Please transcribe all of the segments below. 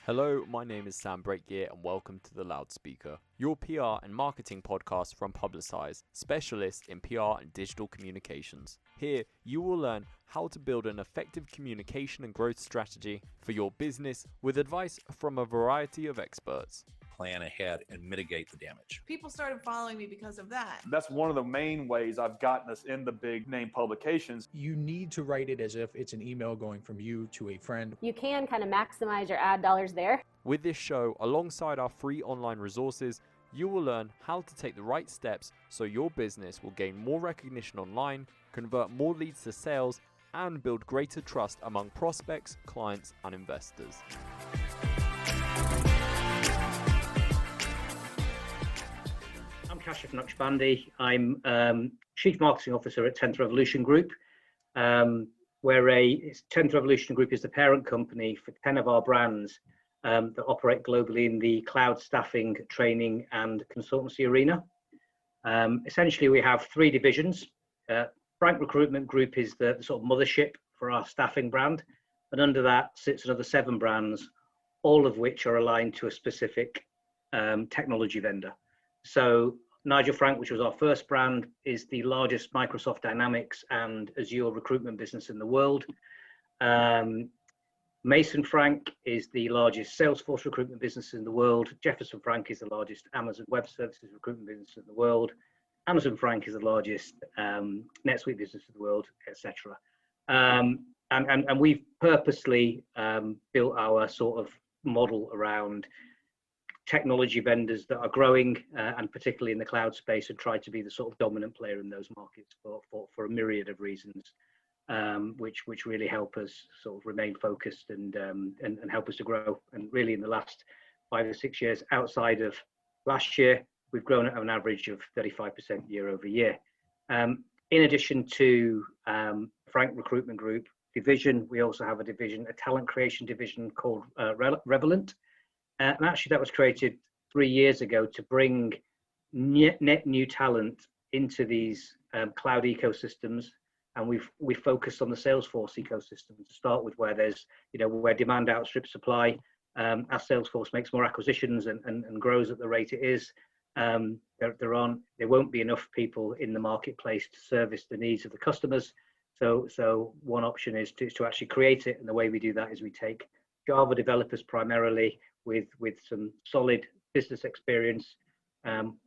Hello, my name is Sam Breakgear and welcome to The Loudspeaker, your PR and marketing podcast from Publicize, specialists in PR and digital communications. Here, you will learn how to build an effective communication and growth strategy for your business with advice from a variety of experts. Plan ahead and mitigate the damage. People started following me because of that. That's one of the main ways I've gotten us in the big name publications. You need to write it as if it's an email going from you to a friend. You can kind of maximize your ad dollars there. With this show, alongside our free online resources, you will learn how to take the right steps so your business will gain more recognition online, convert more leads to sales, and build greater trust among prospects, clients, and investors. I'm Kashif Naqshbandi. I'm Chief Marketing Officer at 10th Revolution Group, where 10th Revolution Group is the parent company for 10 of our brands that operate globally in the cloud staffing, training, and consultancy arena. Essentially, we have three divisions. Frank Recruitment Group is the sort of mothership for our staffing brand, and under that sits another 7 brands, all of which are aligned to a specific technology vendor. So Nigel Frank, which was our first brand, is the largest Microsoft Dynamics and Azure recruitment business in the world. Mason Frank is the largest Salesforce recruitment business in the world. Jefferson Frank is the largest Amazon Web Services recruitment business in the world. Amazon Frank is the largest NetSuite business in the world, etc. And we've purposely built our sort of model around technology vendors that are growing and particularly in the cloud space, and try to be the sort of dominant player in those markets for a myriad of reasons, which really help us sort of remain focused and help us to grow. And really in the last 5 or 6 years, outside of last year, we've grown at an average of 35% year over year. In addition to Frank Recruitment Group division, we also have a talent creation division called Revelant. And actually that was created 3 years ago to bring net new talent into these cloud ecosystems. And we've focused on the Salesforce ecosystem to start with, where there's, where demand outstrips supply. As Salesforce makes more acquisitions and grows at the rate it is, there won't be enough people in the marketplace to service the needs of the customers. So one option is to actually create it. And the way we do that is we take Java developers primarily with some solid business experience.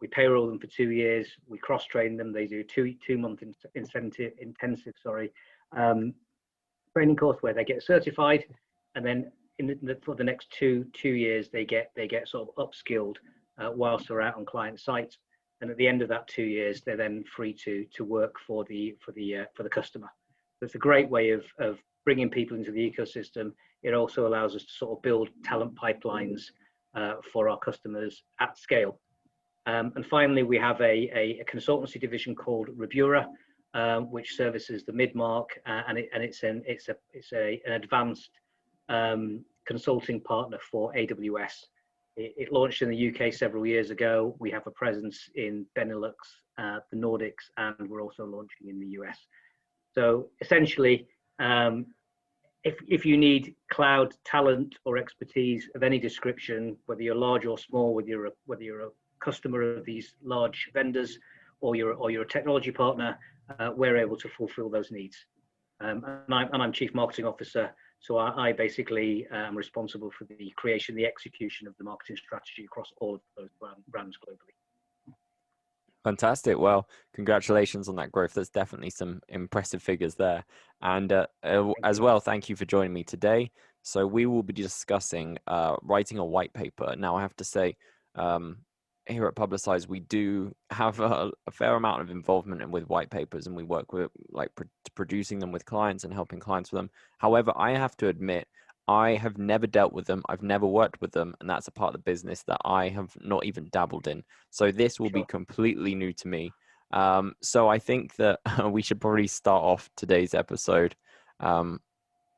We payroll them for 2 years. We cross-train them. They do two-month intensive training course where they get certified, and then for the next two years they get sort of upskilled whilst they're out on client sites. And at the end of that 2 years, they're then free to work for the customer. So it's a great way of bringing people into the ecosystem. It also allows us to sort of build talent pipelines for our customers at scale. And finally, we have a consultancy division called Rebura, which services the mid-mark, and it's an advanced consulting partner for AWS. It launched in the UK several years ago. We have a presence in Benelux, the Nordics, and we're also launching in the US. So essentially, if you need cloud talent or expertise of any description, whether you're large or small, whether you're a customer of these large vendors or you're a technology partner, we're able to fulfill those needs. And I'm Chief Marketing Officer, so I basically am responsible for the creation, the execution of the marketing strategy across all of those brands globally. Fantastic. Well, congratulations on that growth. There's definitely some impressive figures there. And as well, thank you for joining me today. So we will be discussing writing a white paper. Now, I have to say, here at Publicize, we do have a fair amount of involvement with white papers, and we work with producing them with clients and helping clients with them. However, I have to admit, I have never dealt with them. I've never worked with them. And that's a part of the business that I have not even dabbled in. So this will be completely new to me. So I think that we should probably start off today's episode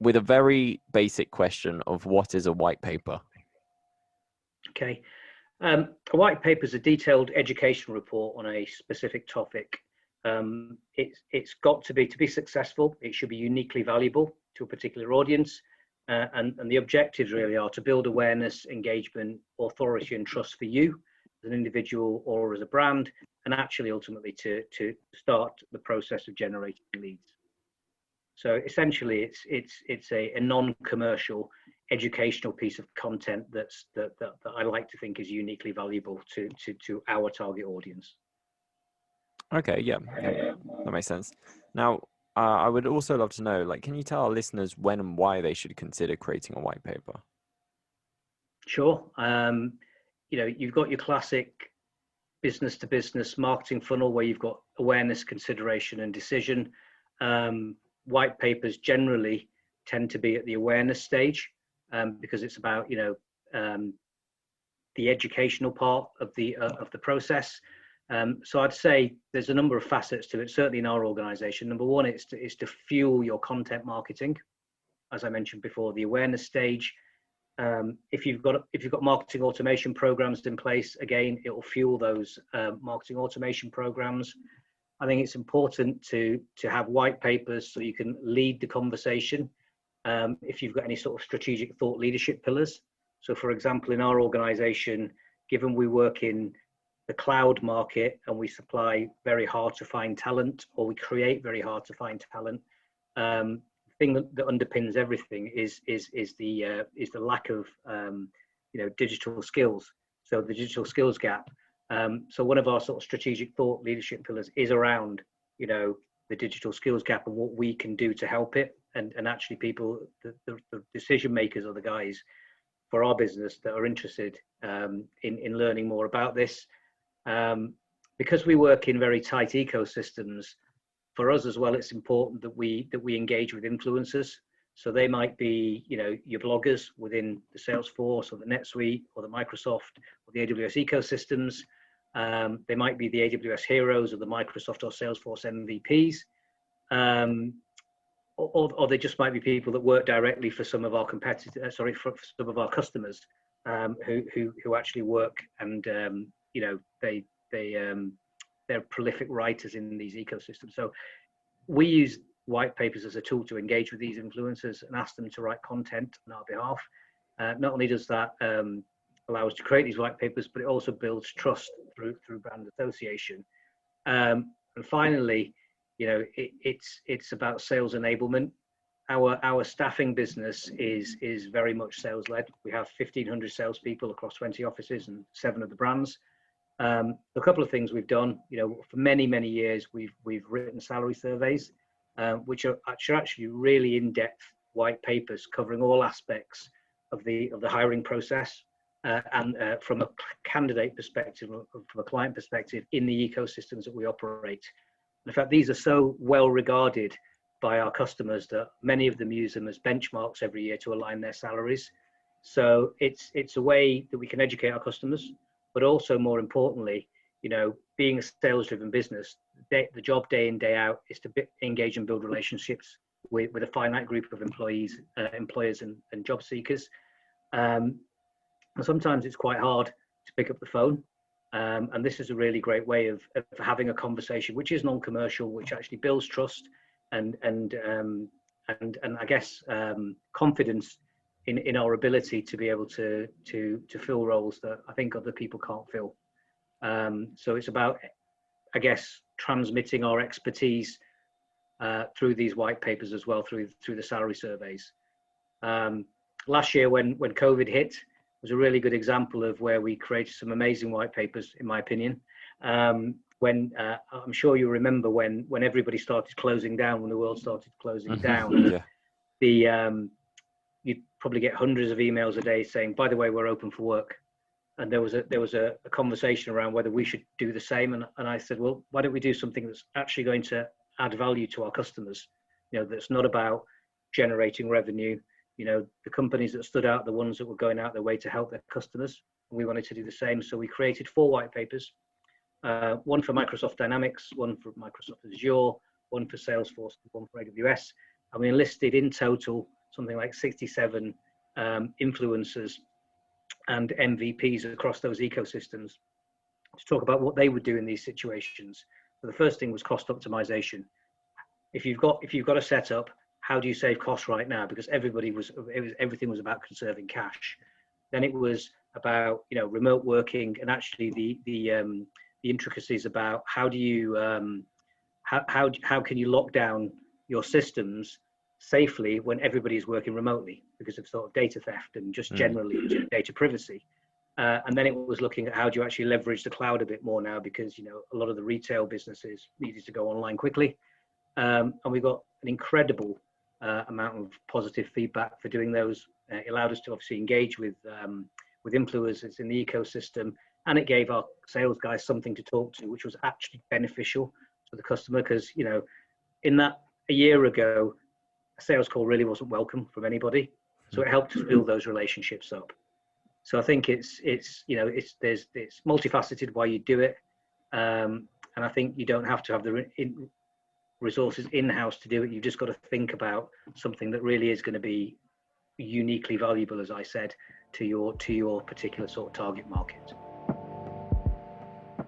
with a very basic question of what is a white paper? Okay. A white paper is a detailed education report on a specific topic. It's got to be successful. It should be uniquely valuable to a particular audience. And the objectives really are to build awareness, engagement, authority, and trust for you as an individual or as a brand, and actually ultimately to start the process of generating leads. So essentially, it's a non-commercial educational piece of content that I like to think is uniquely valuable to our target audience. Okay, yeah, that makes sense. Now, I would also love to know, like, can you tell our listeners when and why they should consider creating a white paper? Sure. You've got your classic business to business marketing funnel where you've got awareness, consideration, and decision. White papers generally tend to be at the awareness stage because it's about the educational part of the process. So I'd say there's a number of facets to it. Certainly in our organisation, number one is to fuel your content marketing. As I mentioned before, the awareness stage. If you've got marketing automation programs in place, again, it will fuel those marketing automation programs. I think it's important to have white papers so you can lead the conversation. If you've got any sort of strategic thought leadership pillars. So, for example, in our organisation, given we work in the cloud market and we supply very hard to find talent, or we create very hard to find talent, thing that underpins everything is the lack of digital skills. So the digital skills gap. So one of our sort of strategic thought leadership pillars is around the digital skills gap and what we can do to help it. And actually people, the decision makers are the guys for our business that are interested in learning more about this. Because we work in very tight ecosystems, for us as well, it's important that we engage with influencers. So they might be, your bloggers within the Salesforce or the NetSuite or the Microsoft or the AWS ecosystems. They might be the AWS heroes or the Microsoft or Salesforce MVPs. Or they just might be people that work directly for some of our competitors, for some of our customers who actually work and, they're prolific writers in these ecosystems. So we use white papers as a tool to engage with these influencers and ask them to write content on our behalf. Not only does that allow us to create these white papers, but it also builds trust through brand association. And finally, it's about sales enablement. Our staffing business is very much sales led. We have 1,500 salespeople across 20 offices and 7 of the brands. A couple of things we've done, for many years, we've written salary surveys, which are actually really in-depth white papers covering all aspects of the hiring process, and from a candidate perspective, from a client perspective, in the ecosystems that we operate. In fact, these are so well regarded by our customers that many of them use them as benchmarks every year to align their salaries. So it's a way that we can educate our customers, but also more importantly, being a sales-driven business, the job day in, day out is to engage and build relationships with a finite group of employers and job seekers. And sometimes it's quite hard to pick up the phone. And this is a really great way of having a conversation, which is non-commercial, which actually builds trust and I guess confidence in our ability to be able to fill roles that I think other people can't fill. So it's about, I guess, transmitting our expertise through these white papers as well, through the salary surveys. Last year when COVID hit was a really good example of where we created some amazing white papers, in my opinion. When I'm sure you remember when everybody started closing down, when the world started closing down, Yeah. You'd probably get hundreds of emails a day saying, by the way, we're open for work. And there was a conversation around whether we should do the same. And I said, well, why don't we do something that's actually going to add value to our customers? That's not about generating revenue. The companies that stood out, the ones that were going out their way to help their customers. And we wanted to do the same. So we created 4 white papers, one for Microsoft Dynamics, one for Microsoft Azure, one for Salesforce, one for AWS. And we enlisted in total something like 67 influencers and MVPs across those ecosystems to talk about what they would do in these situations. So the first thing was cost optimization. If you've got a setup, how do you save costs right now? Because everything was about conserving cash. Then it was about remote working, and actually the intricacies about how do you how can you lock down your systems safely when everybody is working remotely because of sort of data theft and just generally data privacy. And then it was looking at how do you actually leverage the cloud a bit more now, because a lot of the retail businesses needed to go online quickly, and we got an incredible amount of positive feedback for doing those. It allowed us to obviously engage with influencers in the ecosystem, and it gave our sales guys something to talk to, which was actually beneficial to the customer, because in that a year ago, a sales call really wasn't welcome from anybody, so it helped us build those relationships up. So I think it's multifaceted why you do it, and I think you don't have to have the resources in-house to do it. You've just got to think about something that really is going to be uniquely valuable, as I said, to your particular sort of target market.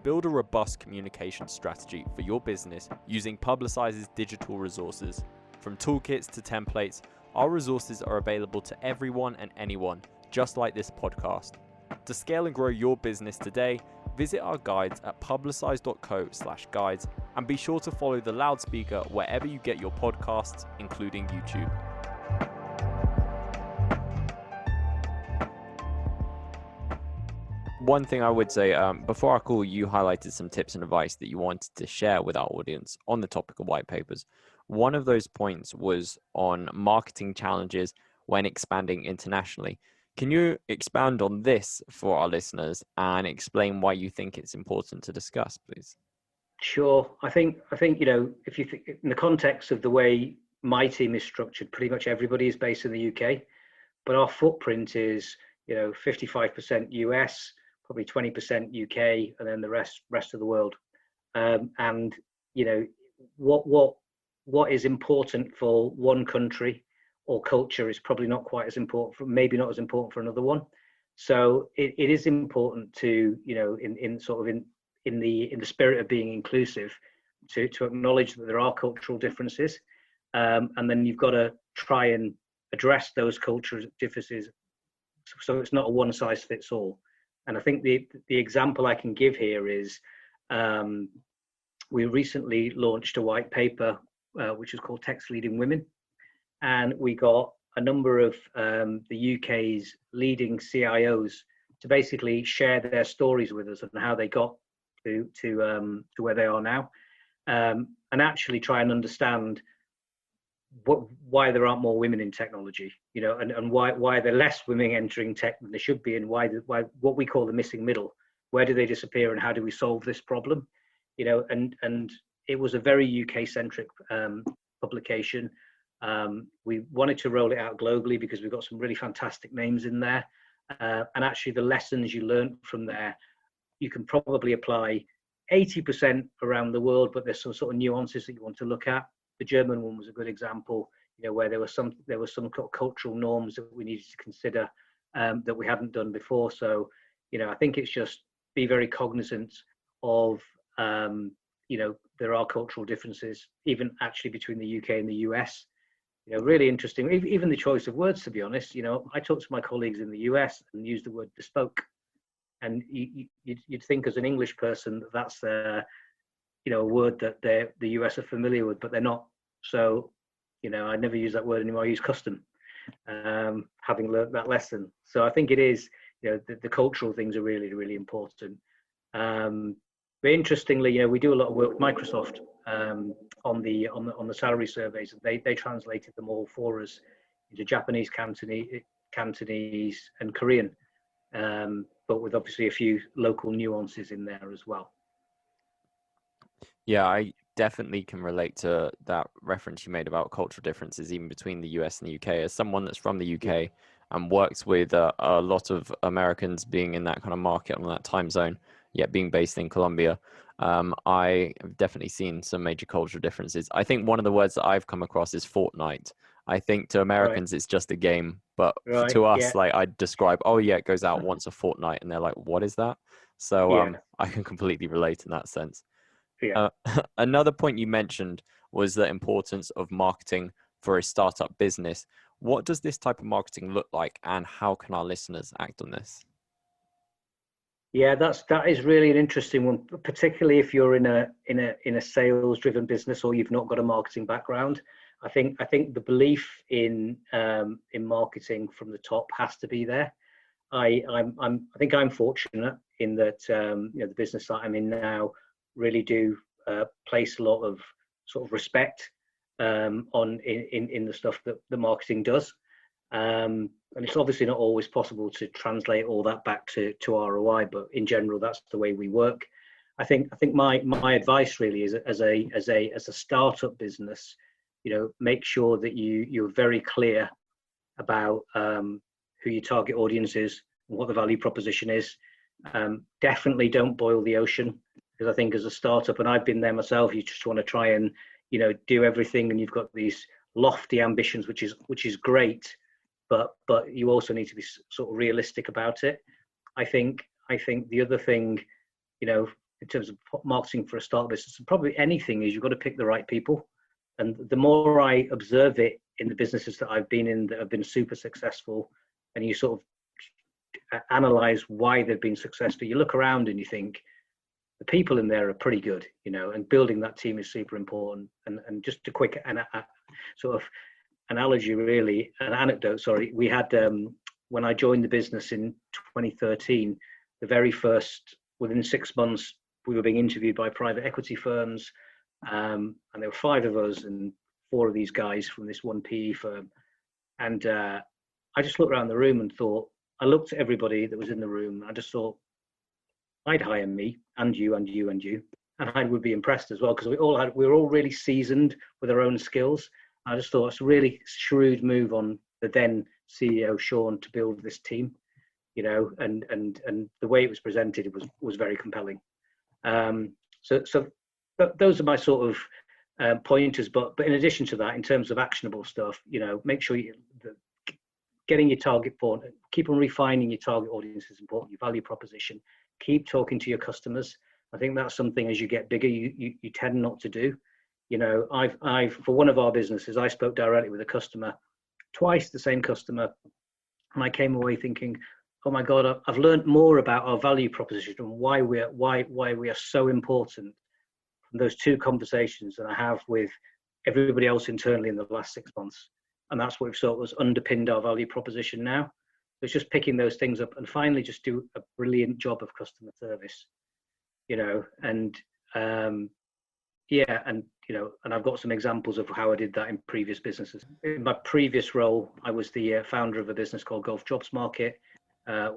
Build a robust communication strategy for your business using Publicize's digital resources. From toolkits to templates, our resources are available to everyone and anyone, just like this podcast. To scale and grow your business today, visit our guides at publicize.co/guides, and be sure to follow the loudspeaker wherever you get your podcasts, including YouTube. One thing I would say, before our call, you highlighted some tips and advice that you wanted to share with our audience on the topic of white papers. One of those points was on marketing challenges when expanding internationally. Can you expand on this for our listeners and explain why you think it's important to discuss, please? Sure. I think if you think in the context of the way my team is structured, pretty much everybody is based in the UK, but our footprint is 55% US, probably 20% UK, and then the rest of the world. And what is important for one country or culture is probably not quite as important, maybe not as important for another one. So it is important to in the spirit of being inclusive, to acknowledge that there are cultural differences, and then you've got to try and address those cultural differences so it's not a one size fits all. And I think the example I can give here is we recently launched a white paper which is called Text Leading Women, and we got a number of the UK's leading CIOs to basically share their stories with us and how they got to where they are now, and actually try and understand why there aren't more women in technology, and why there are less women entering tech than there should be, and why what we call the missing middle, where do they disappear and how do we solve this problem, and it was a very UK centric publication. We wanted to roll it out globally because we've got some really fantastic names in there, and actually the lessons you learn from there, you can probably apply 80% around the world, but there's some sort of nuances that you want to look at. The German one was a good example, where there were some cultural norms that we needed to consider that we hadn't done before. So, I think it's just be very cognizant of, there are cultural differences, even actually between the UK and the US. Really interesting. Even the choice of words, to be honest. I talk to my colleagues in the US and use the word bespoke, and you'd think as an English person that's a word that the US are familiar with, but they're not. So, I never use that word anymore. I use custom, having learned that lesson. So I think it is, the cultural things are really, really important. But interestingly, we do a lot of work with Microsoft on the salary surveys. They translated them all for us into Japanese, Cantonese, and Korean, but with obviously a few local nuances in there as well. Yeah, I definitely can relate to that reference you made about cultural differences even between the US and the UK. As someone that's from the UK and works with a lot of Americans being in that kind of market on that time zone, yet being based in Colombia, I have definitely seen some major cultural differences. I think one of the words that I've come across is fortnight. I think to Americans it's just a game, but to us, like I'd describe, it goes out once a fortnight, and they're like, what is that? So I can completely relate in that sense. Another point you mentioned was the importance of marketing for a startup business. What does this type of marketing look like, and how can our listeners act on this? Yeah, that is really an interesting one, particularly if you're in a sales driven business or you've not got a marketing background. I think the belief in marketing from the top has to be there. I think I'm fortunate in that the business that I'm in now really do place a lot of sort of respect on in the stuff that the marketing does. And it's obviously not always possible to translate all that back to ROI, but in general, that's the way we work. I think my advice really is as a startup business, make sure that you're very clear about who your target audience is and what the value proposition is. Definitely don't boil the ocean, because I think as a startup, and I've been there myself, you just want to try and do everything, and you've got these lofty ambitions, which is great. But you also need to be sort of realistic about it. I think the other thing, in terms of marketing for a startup business, and probably anything, is you've got to pick the right people. And the more I observe it in the businesses that I've been in that have been super successful, and you sort of analyze why they've been successful, you look around and you think the people in there are pretty good, and building that team is super important. And just a quick sort of analogy, really, an anecdote, sorry. We had, when I joined the business in 2013, the very first, within 6 months, we were being interviewed by private equity firms, and there were 5 of us and 4 of these guys from this one PE firm. And I just looked around the room and thought, I looked at everybody that was in the room, and I just thought, I'd hire me and you and you and you, and I would be impressed as well, because we were all really seasoned with our own skills. I just thought it's a really shrewd move on the then CEO Sean to build this team, and the way it was presented, was very compelling. So those are my sort of pointers. But in addition to that, in terms of actionable stuff, make sure getting your target point, keep on refining your target audience is important. Your value proposition, keep talking to your customers. I think that's something as you get bigger, you tend not to do. I've for one of our businesses, I spoke directly with a customer, twice the same customer, and I came away thinking, oh my God, I've learned more about our value proposition and why we are so important from those 2 conversations than I have with everybody else internally in the last 6 months. And that's what we've sort of underpinned our value proposition now. So it's just picking those things up and finally just do a brilliant job of customer service, and and I've got some examples of how I did that in previous businesses. In my previous role, I was the founder of a business called Golf Jobs Market.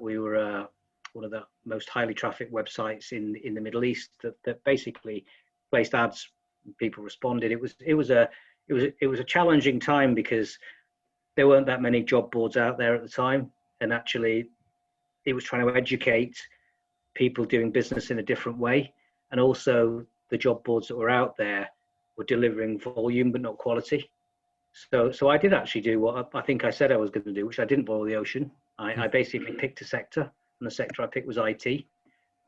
We were one of the most highly trafficked websites in the Middle East that basically placed ads. People responded. It was a challenging time because there weren't that many job boards out there at the time, and actually, it was trying to educate people doing business in a different way, and also the job boards that were out there were delivering volume but not quality. So I did actually do what I think I said I was going to do, which I didn't boil the ocean. I basically picked a sector, and the sector I picked was IT.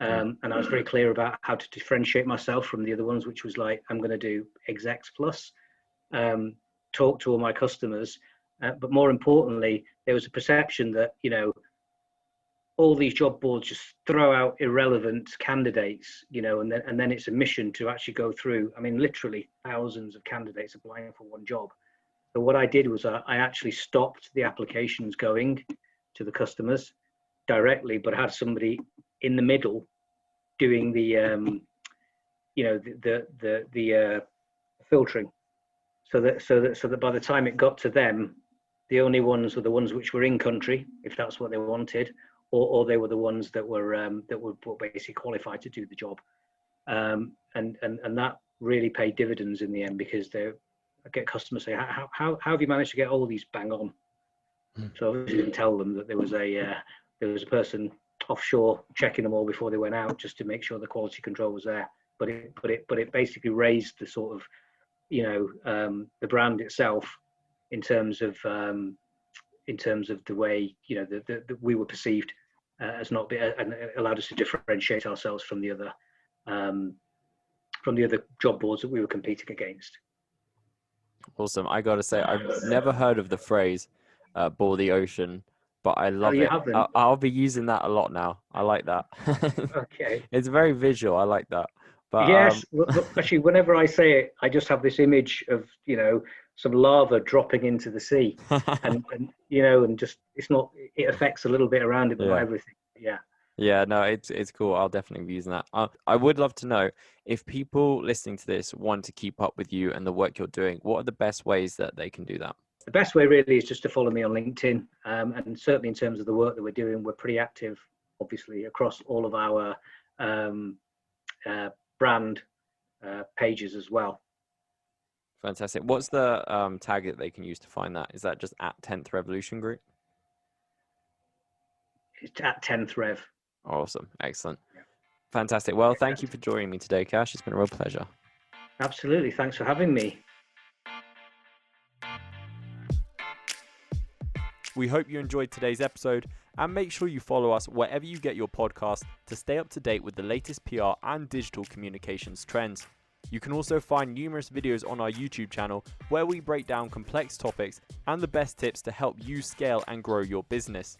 And I was very clear about how to differentiate myself from the other ones, which was like, I'm going to do execs plus, talk to all my customers. But more importantly, there was a perception that, all these job boards just throw out irrelevant candidates, and then it's a mission to actually go through, literally thousands of candidates applying for one job. So what I did was I actually stopped the applications going to the customers directly, but had somebody in the middle doing the filtering, so that by the time it got to them, the only ones were the ones which were in country, if that's what they wanted, or they were the ones that were basically qualified to do the job, and that really paid dividends in the end, because I get customers say, how have you managed to get all these bang on? So I obviously didn't tell them that there was a person offshore checking them all before they went out, just to make sure the quality control was there. But it basically raised the sort of the brand itself in terms of the way that we were perceived as not being, and it allowed us to differentiate ourselves from the other job boards that we were competing against. Awesome. I gotta say, I've never heard of the phrase "bore the ocean," but I love you it. haven't? I'll be using that a lot now. I like that. Okay. It's very visual. I like that. But Yes, actually, whenever I say it, I just have this image of some lava dropping into the sea, and and just it affects a little bit around it, but not Yeah. everything. Yeah. Yeah, no, it's cool. I'll definitely be using that. I would love to know if people listening to this want to keep up with you and the work you're doing. What are the best ways that they can do that? The best way really is just to follow me on LinkedIn, and certainly in terms of the work that we're doing, we're pretty active, obviously, across all of our brand pages as well. Fantastic. What's the tag that they can use to find that? Is that just at 10th Revolution Group? It's at 10th Rev. Awesome. Excellent. Fantastic. Well, thank you for joining me today, Cash. It's been a real pleasure. Absolutely. Thanks for having me. We hope you enjoyed today's episode, and make sure you follow us wherever you get your podcast to stay up to date with the latest PR and digital communications trends. You can also find numerous videos on our YouTube channel where we break down complex topics and the best tips to help you scale and grow your business.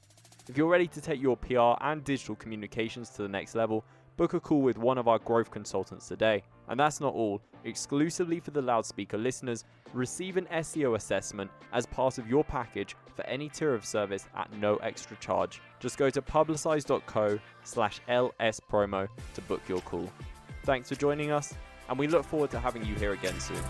If you're ready to take your PR and digital communications to the next level, book a call with one of our growth consultants today. And that's not all. Exclusively for the loudspeaker listeners, receive an SEO assessment as part of your package for any tier of service at no extra charge. Just go to publicize.co/LS promo to book your call. Thanks for joining us, and we look forward to having you here again soon.